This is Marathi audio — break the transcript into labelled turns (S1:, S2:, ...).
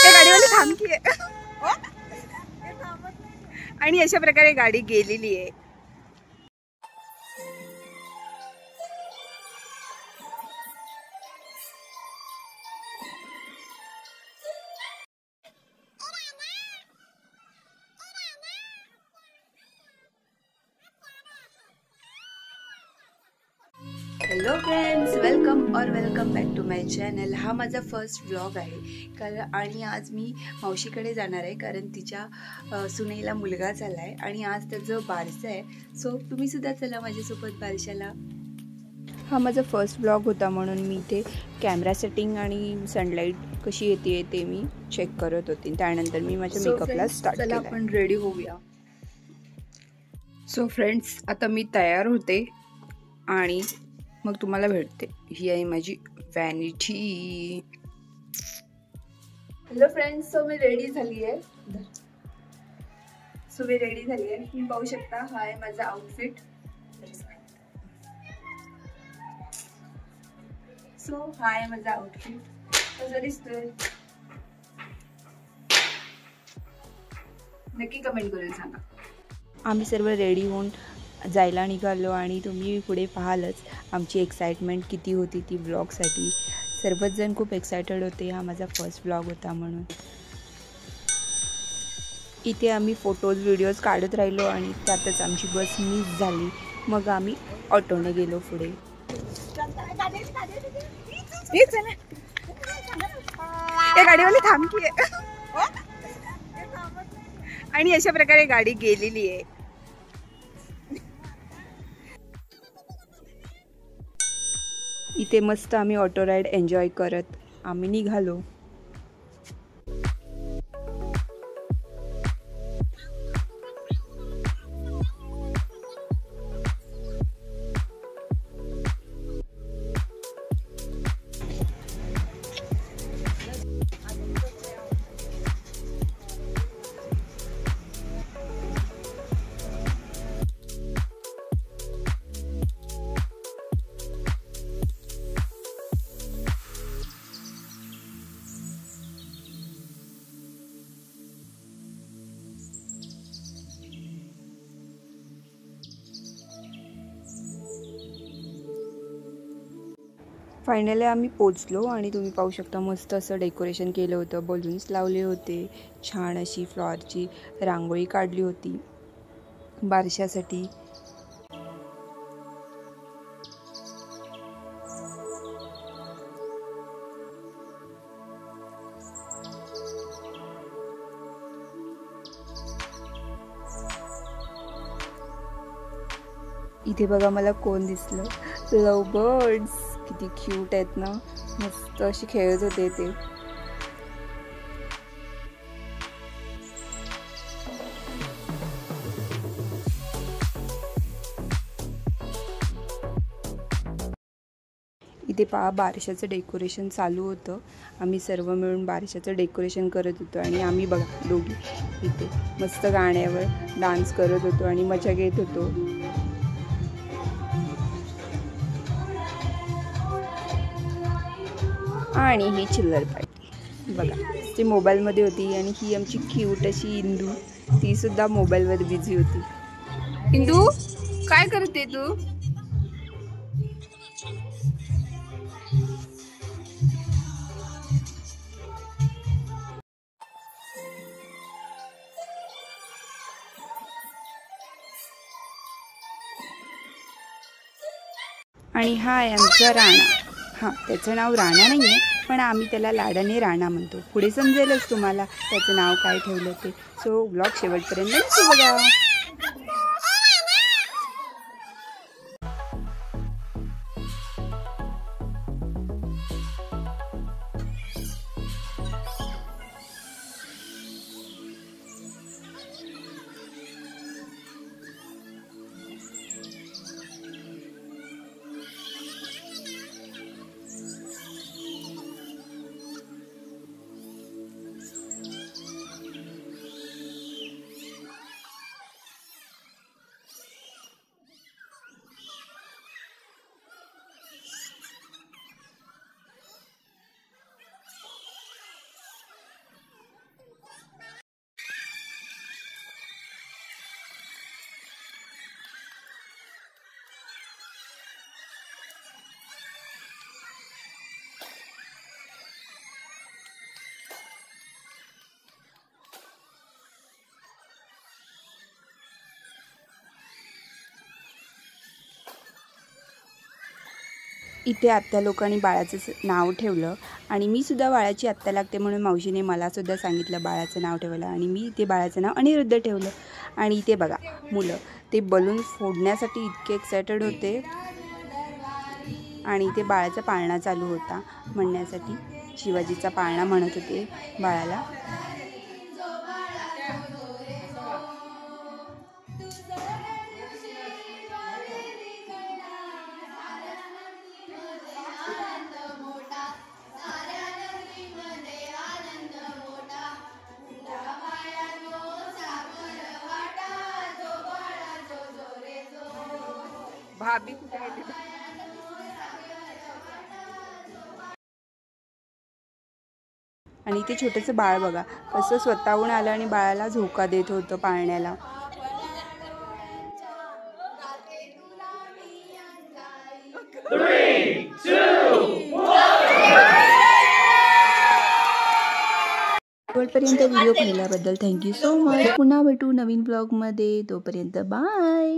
S1: गाडीवाली थांबतीये आणि अशा प्रकारे गाडी गेलेली आहे. Hello friends, welcome back to my channel. हा माझा फर्स्ट व्लॉग आहे आणि आज मी मावशीकडे जाणार आहे कारण तिच्या सुनेला मुलगा झाला आहे आणि आज त्याचं बारसं आहे. सो तुम्ही सुद्धा चला माझ्यासोबत बारशाला. हा माझा फर्स्ट व्लॉग होता म्हणून मी इथे कॅमेरा सेटिंग आणि सनलाईट कशी येते ते मी चेक करत होते. त्यानंतर मी माझ्या मेकअपला स्टार्ट केला. आपण रेडी होऊया. सो फ्रेंड्स, आता मी तयार होते आणि मग तुम्हाला भेटते. ही आहे माझी वॅनिटी. हॅलो फ्रेंड्स, सो मी रेडी झाली आहे. तुम्ही पाहू शकता. हा आहे माझा आउटफिट. सो हा आहे माझा आउटफिट. कसा दिसतोय नक्की कमेंट करून सांगा. आम्ही सर्व रेडी होऊन जायला निघालो आणि तुम्ही पुढे पाहालच आमची एक्साइटमेंट किती होती ती व्लॉगसाठी. सर्वच जण खूप एक्सायटेड होते. हा माझा फर्स्ट व्लॉग होता म्हणून. इथे आम्ही फोटोज व्हिडिओज काढत राहिलो आणि त्यातच आमची बस मिस झाली. मग आम्ही ऑटोने गेलो पुढे. गाडीवाली थांबतीये आणि अशा प्रकारे गाडी गेलेली आहे. इथे मस्त आम्ही ऑटो राईड एन्जॉय करत आम्ही निघालो. फायनली आम्ही पोचलो आणि तुम्ही पाहू शकता मस्त असं डेकोरेशन केलं होतं. बलून्स लावले होते. छान अशी फ्लॉवरची रांगोळी काढली होती बारशासाठी. इथे बघा मला कोण दिसलं. लव बर्ड्स किती क्यूट आहेत ना. मस्त अशी खेळत होते ते. इथे पहा बारशाचं डेकोरेशन चालू होतं. आम्ही सर्व मिळून बारशाचं डेकोरेशन करत होतो आणि आम्ही बघा दोघी इथे मस्त गाण्यावर डान्स करत होतो आणि मजा घेत होतो. आणि ही चिल्लर पार्टी बघा ती मोबाईलमध्ये होती आणि ही आमची क्यूट अशी इंदू, ती सुद्धा मोबाईलवर बिझी होती. इंदू काय करते तू? आणि हा आहे आमचा राणा. हां, त्याचं नाव राणा नाही आहे पण आम्ही त्याला लाडाने राणा म्हणतो. पुढे समजेलच तुम्हाला त्याचं नाव काय ठेवलं ते. सो ब्लॉग शेवटपर्यंत नक्की बघा. इथे आत्या लोकांनी बाळाचं नाव ठेवलं आणि मी सुद्धा बाळाची आत्या लागते म्हणून मावशीने मला सुद्धा सांगितलं बाळाचं नाव ठेवायला आणि मी इथे बाळाचं नाव अनिरुद्ध ठेवलं. आणि इथे बघा मुलं ते बलून फोडण्यासाठी इतके एक्सायटेड होते आणि इथे बाळाचा पाळणा चालू होता म्हणण्यासाठी शिवाजीचा पाळणा म्हणत होते बाळाला. भाभी कुठे आहे? आणि इथे छोटंसं बाळ बघा कसं स्वतःहून आलं आणि बाळाला झोका देत होतं पाळण्याला. शेवटपर्यंत व्हिडिओ पाहिल्याबद्दल थँक्यू सो मच. पुन्हा भेटू नवीन ब्लॉगमध्ये. तोपर्यंत बाय.